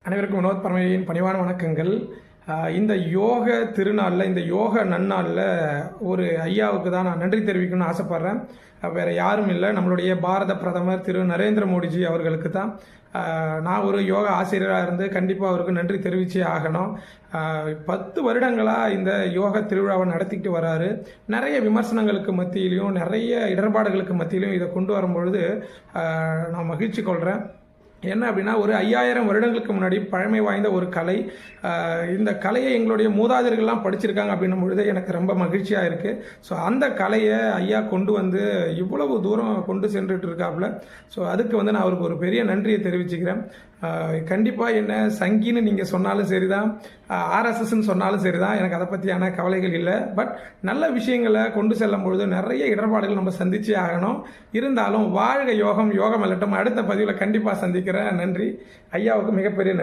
அனைவருக்கும் வினோத் பரமையின் பணிவான வணக்கங்கள். இந்த யோக திருநாளில், இந்த யோக நன்னாளில் ஒரு ஐயாவுக்கு தான் நான் நன்றி தெரிவிக்கணும்னு ஆசைப்பட்றேன். வேறு யாரும் இல்லை, நம்மளுடைய பாரத பிரதமர் திரு நரேந்திர மோடிஜி அவர்களுக்கு தான். நான் ஒரு யோகா ஆசிரியராக இருந்து கண்டிப்பாக அவருக்கு நன்றி தெரிவிச்சே ஆகணும். 10 வருடங்களாக இந்த யோக திருவிழாவை நடத்திக்கிட்டு வராரு. நிறைய விமர்சனங்களுக்கு மத்தியிலையும் நிறைய இடர்பாடுகளுக்கு மத்தியிலையும் இதை கொண்டு வரும்பொழுது நான் மகிழ்ச்சி கொள்கிறேன். என்ன அப்படின்னா, ஒரு 5000 வருடங்களுக்கு முன்னாடி பழமை வாய்ந்த ஒரு கலை. இந்த கலையை எங்களுடைய மூதாதையர்கள்லாம் படிச்சிருக்காங்க அப்படின்னும் பொழுது எனக்கு ரொம்ப மகிழ்ச்சியாக இருக்குது. ஸோ அந்த கலையை ஐயா கொண்டு வந்து இவ்வளவு தூரம் கொண்டு சென்றுட்டு இருக்காப்புல. ஸோ அதுக்கு வந்து நான் அவருக்கு ஒரு பெரிய நன்றியை தெரிவிச்சுக்கிறேன். கண்டிப்பாக என்ன சங்கின்னு நீங்கள் சொன்னாலும் சரி தான், ஆர்எஸ்எஸ்ன்னு சொன்னாலும் சரி தான், எனக்கு அதை பற்றியான கவலைகள் இல்லை. பட் நல்ல விஷயங்களை கொண்டு செல்லும் பொழுது நிறைய இடர்பாடுகள் நம்ம சந்திச்சே ஆகணும். இருந்தாலும் வாழ்க யோகம், யோகம் அல்லட்டும். அடுத்த பதிவில் கண்டிப்பாக சந்திக்கிறேன். நன்றி. ஐயாவுக்கு மிகப்பெரிய